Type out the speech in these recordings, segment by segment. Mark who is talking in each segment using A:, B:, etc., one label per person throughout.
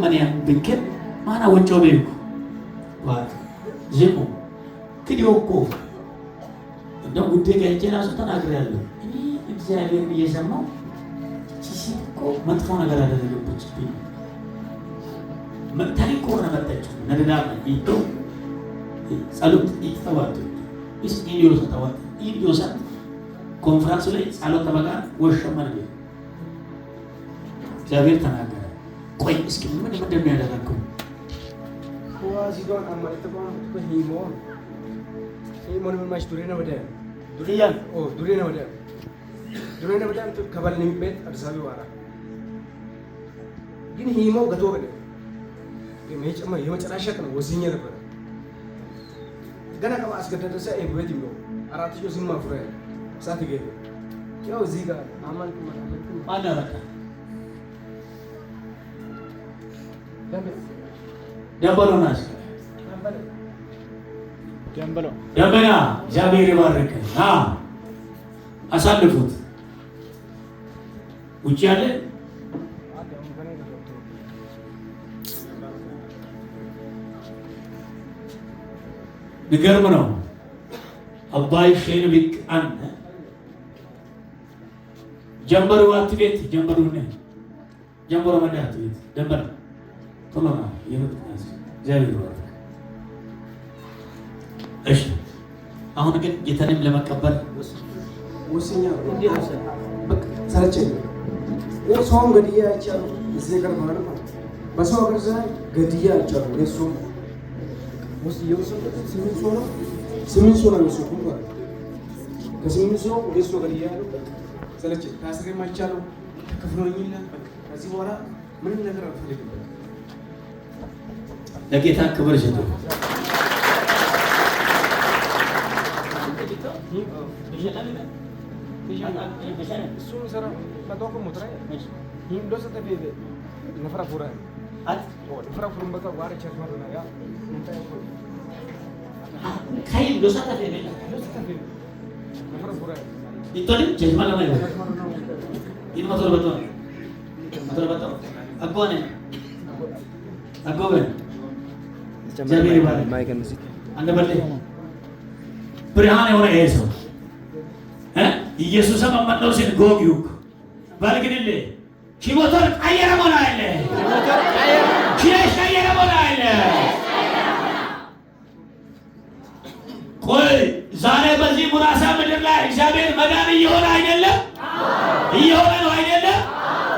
A: maniya bikin mana wajjo beeku waa jemu kidiyoko እንደው ጉዳይ ጋር ጀና ተናግሬያለሁ እኔ እግዚአብሔር እየሰማው ሲሲኮ መጥፎ ነገር አደረገበት ቢል ታሪክ ሆነ መጣች ነደዳ ይቶ ጸሎት ይተዋጥ ኢስኒዮ ተዋጥ ኢዲዮሳ ኮንፈረንስ ላይ ጸሎት ተበጋ ወሸመነ እግዚአብሔር ተናገረ ቆይ እስኪ ምን እንደሚያደርገው
B: ዋዚዶን አማይተባን በሂሞን ሂሞን ምን ማሽ ዱሬና ወደ ዱሪያን ዱሬና ወደ አንተ ከባል ነው ቤት አርሳቢ ዋራ ግን ሂሞ ገቶ ወደ የመጨረሻ ቀን ወስኜ ነበር ገና ከባ አስገደደሰ ቤት ይምሮ አራት ሺህ ዝም አፍረ ሳት ይገኝ ያው እዚህ ጋር አማልክ ማዳረካ
A: ደበሎናስ ደበና እግዚአብሔር ይባርክ አሳልፉት ውጭ ያለ ንገርም ነው አባይ ሸንብክ አን ጀምበሩ አትቤት ጀምበሩ ነው ጀምበሩ ማለት ቤት ደንበር ተማማ የምትናስ እግዚአብሔር ይባርክ እሺ አሁን ግን ጌታንም ለመቀበል
B: ወስኛ እንዴት በቃ ሰለቸኝ የሰውን ገድያ አይቻሉ እዚህ ጋር ማለት ነው በሰው ሀገር ዘንድ ገድያ አይቻሉ የሱ ውስጥ የወሰደ ስምንት ሰው ነው የወሰድኩት ማለት ከስምንት ሰው የሱ ገድያ ያለው ሰለቸኝ ታስሬም አይቻለው ተከፍሎኝና በቃ ከዚህ በኋላ ምንም ነገር አልፈልግም
A: ለጌታ ክብር ይስጡ
B: Su sarà ma dopo motrà in dosa te vede ne farà pure ne farà pure un bacca guarda c'è ma non ha non te
A: kai dosa te vede
B: ne farà pure
A: itu ni jadi mana mai ini betul betul aku ne aku ben jadi mana mai kan mesti anda berarti ብርሃን የሆነ ይሄ ሰው ኢየሱስ አማማው ሲል ጎጊው ባልግድል ኪሞቶር ቀየረ ሞላ አይለ ኪራሽ ቀየረ ሞላ አይለ ቆይ ዛሬ በዚህ ሙራሳ ምድር ላይ እግዚአብሔር መዳን እየሆነ አይደለም እየሆነ ነው አይደለም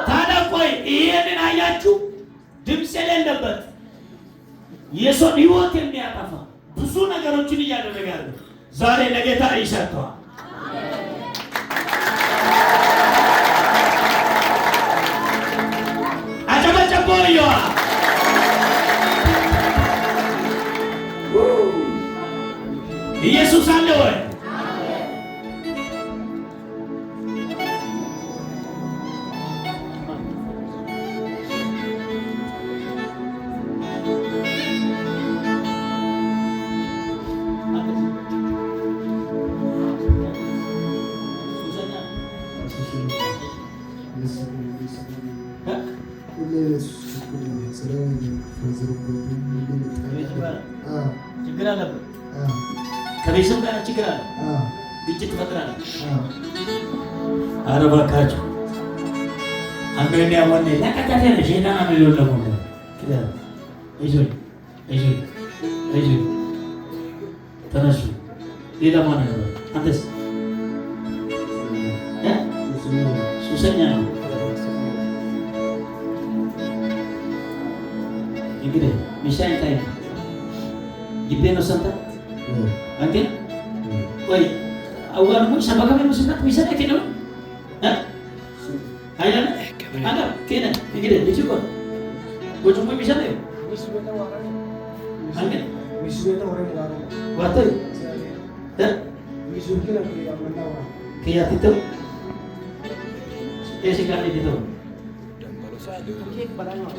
A: ታዲያ ቆይ ይሄንን አያችሁ ድምጽ የሌለበት የሰው ህይወት የሚያጠፋ ብዙ ነገሮችን እያደረገ ያለ ዛሬ ለጌታ ይሰጣል አጨበጨቦዮ ኢየሱስ አለ ወይ ችግር አለበት ከቤተሰብ ጋር ችግር አለ ግጭት ፈጥራለህ ኧረ እባካችሁ አንደኛ ወንዴ ተከታተለ ሼጣን አመለው ለሞት ከዛ እሺ ተነሱ ሌላ ማን ነው አንተስ ሱሰኛ ነው እንግዲህ ሚሻን ታይ ይቤኖ ሰንታ አንተ ወይ አዋር ሙሽ ሰበካ በመስናት ሚሰነ ከነው አይደል አንተ ከነ እንግዲህ ልጅኮ ወጭሙ ሚሰነ አንተ
B: ሚስቤታ ወሬ ዋራ
A: ዋተ
B: ሚስቤታ ያመናዋ
A: ከያቲቶ እሺ ጋር ዲቶ
B: ኬክ በላይ ነው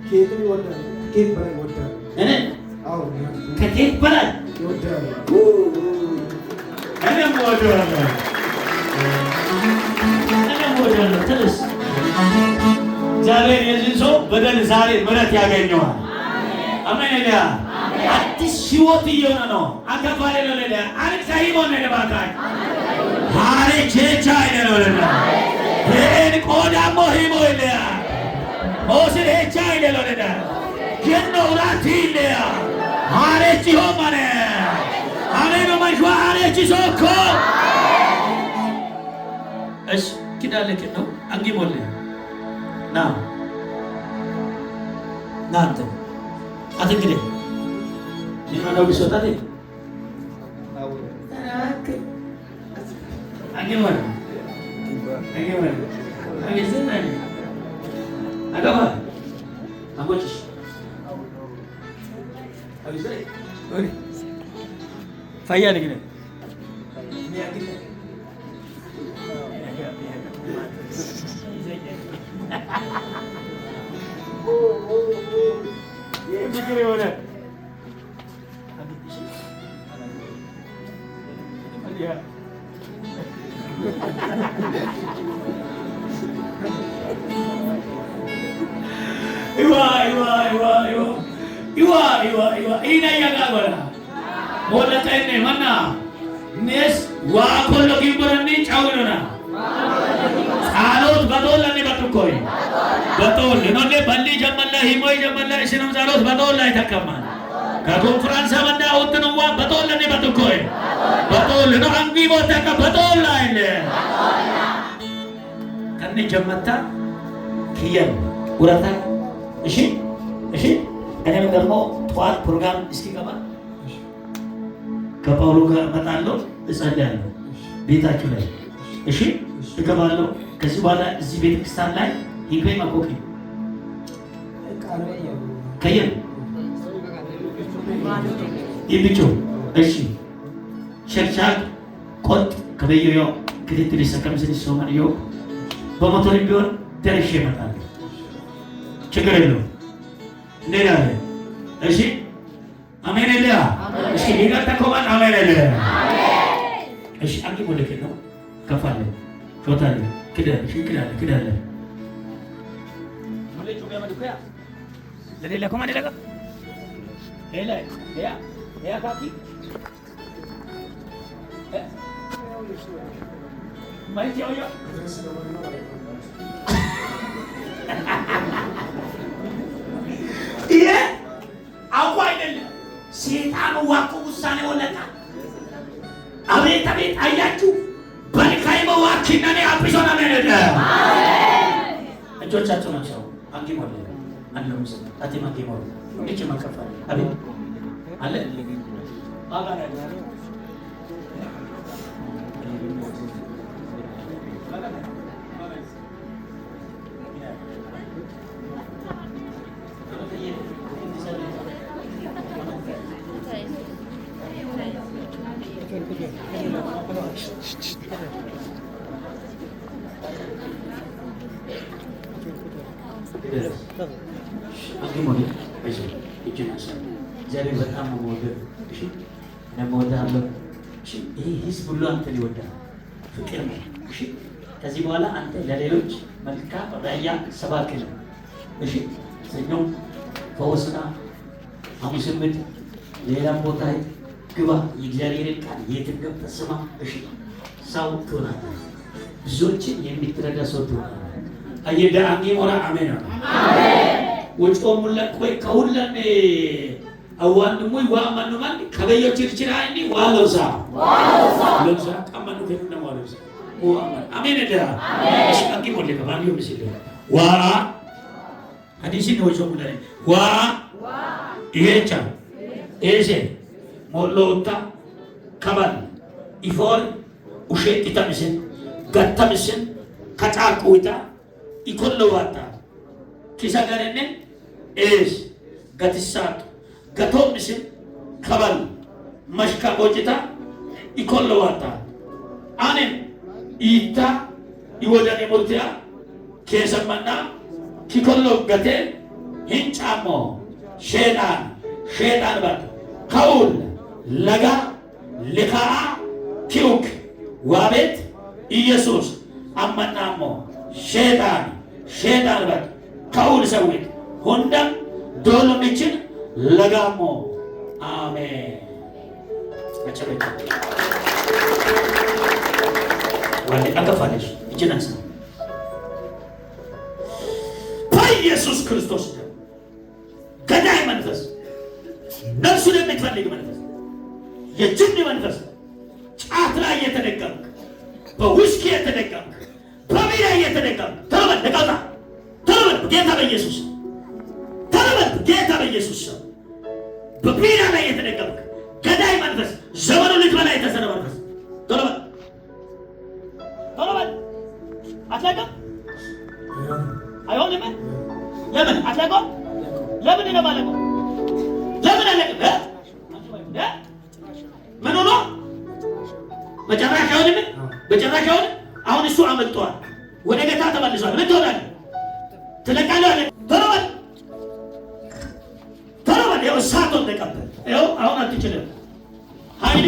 B: ኬክ ይወዳል ኬክ በላይ ይወዳል
A: እኔ
B: አዎ
A: ከኬክ በላይ
B: ይወዳል
A: እኔ ወዳለሁ ተነስ እግዚአብሔር የዚህ ሰው በደል ዛሬ ምሕረት ያገኘዋል። አሜን ያ አዲስ ሕይወት እየሆነ ነው። አከፋለ ነው ለዳ አልሳይ ሆነ ለባካይ ሃሬ ቼቻ አይደለም ለዳ ሄን ቆዳሞ ሂሞ ይለያ ኦስል ሄቻ አይደለም ለዳ ከኖ ራቲ ይለያ ሃሬ ቺሆ ማነ አሜን ማሽዋ ሃሬ ቺሶኮ እሺ ኪዳለክ ነው አንጊሞለ ና ናንተ አትግደ ይማዳው ቢሶታቴ አንጊሞለ አንጊዘናኒ አጋባ አሞችሽ አግዘይ ኦይ ፈያ ለግነ Fikir mana? Lihat. Iwa. Ini yang apa? Bola ini mana? Nes wakol lagi berani cawurna. Salut betul ni betul koi. Betul. Ini bandi zaman lah, himoi zaman lah. Isinam salut betul lah itu kaman. Konferensi mana utun wa betul ni betul koi. Betul. Ini anggi botak betul lah ini. Karena zaman ta kian urata. Ishi. Ada yang mau buat program iski kapan? Kapal luka matalo isajan. Bita culai. Ishi. Ikabalo. Kasi wala zibit kistan lai. Hingga makoki. Kayan. Ibicho. Ishi. Shak. Kot. Kabayo yo. Kita tulis sakam sini soman yo. Bamotorin bion. Tereshe matan. Cekerelo. Nera. Ishi. Amin elia. Ishi higa takoman amin elia. Ishi angki boleh kena. Kafale. Total. Kita. Boleh cuba madu kaya. Jadi laku mana lagu? Helai. Ya kaki. Mari jauh ya. Iya. Aku ini setan waktu usane olehkan. Abet ayatku. Balikai mewakilkan episode ini. Amin. Coba macam. Anggi boleh. Anda mesti. Hati anggi boleh. Ini cuma kafir. Abet. Ale. Agar ada. Aku mau ni, besok itu nasi. Jadi bertamu model, nama model apa? Hizbullah antara model. Fikir ni, kasih bola antara lelaki mereka raya sebagian. Senyum, fawasna, amusimit, lelam botai, kuba, yigzaririn kan, yetingkap tersama, saut tuan. Zucin yang diterada suatu. Ayah dah angin orang amin. Wujud mulat kau kaulan ni awan numui waman numan kabayo ciri-ciri ini walosa. Walosa kaman nuken nama walosa. Waman amin ada. Amin. Angin boleh kapan yo mesti. Wa hadis ini wujud mulat. Wa ihecha ese molota kaban ifor ushe kita mesin gatta mesin kaca kuita ikon lewata kisah garene gatisat gatom mesin kabal mashka bojita ikon lewata anem ita iwodani murtia kesan mana kikon gate hincamo shedan bat kaul laga likaa kiuk wabet Yesus amanamo shedan bat ከሁል ሰዊት ሁንደም ዶሎሚችን ለጋሞ አሜን። አጨበጭ ወንድ አከፋለሽ እጅናስ በኢየሱስ ክርስቶስ ገዳይ መንፈስ ነፍሱን የምትፈልግ መንፈስ የጅን መንፈስ ጫት ላይ የተደገምክ በውስኪ የተደገምክ በቢራ የተደገምክ ተረበል ለቃታ ተረበል ጌታ በኢየሱስ ተረበል ጌታ በኢየሱስ በቢራ ላይ የተደገምክ ገዳይ መንፈስ ዘመኑ ልትበላ የተሰረ መንፈስ ተረበል ተረበል አትለቀም አይሆንም ለምን አትለቀም ለምን ነው ማለት ነው ለምን አለቀ ምን ሆኖ መጨረሻውን በጨረሻውን አሁን እሱ አመጣዋል ወደ ጌታ ተመልሷል ምን ትሆናለህ ትለቃለህ ተረበል ተረበል ያው ሳቶን ተቀበል ያው አሁን አትችልም ኃይል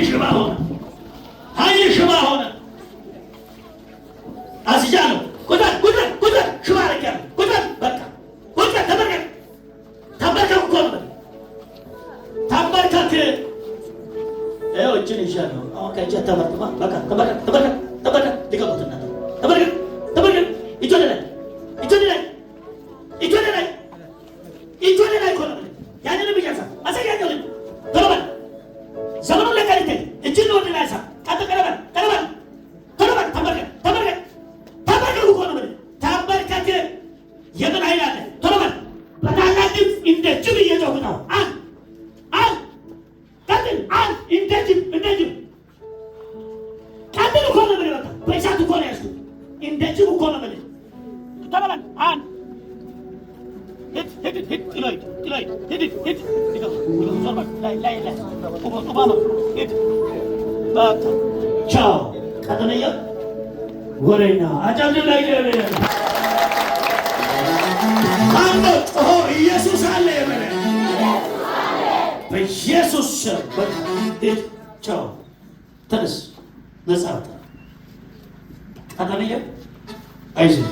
A: ሽባ ሆነ አስጃለሁ ቁጥር ሽባ አረጋለሁ ቁጥር በቃ ቁጥር ተመርከክ እኮ ነው ተመርከክ ያው እጅን ይሻለው አሁን ከእጅ ተመርከክ በቃ ተመርከክ ሊቀቁትና ተመርከክ ይጆለላይ እኮ ነው ያንን ብቻሳ አሰጋኛው ተረበል ዘመኑ ለቀሪት እጅን ወደ ላይ ሳ ተመርከክ እኮ ነው ተመርከክ የምን ኃይል አለ ተረበል በታላቅ ድምፅ እንደ ጅብ እየጮህ ነው እንደ ጅብ ቀጥል እኮ ነው በቃ በእሳት እኮ ነው ያዝኩት እንደ ጅብ እኮ ነው ማለት ተረበል ቻው ቀጥለየ ወሬና አጫጭር ላይ አንተ ጮሆ ኢየሱስ አለ የበለ በኢየሱስ ስም ቻው ተነስ ነጻ ቀጥለየ አይዞህ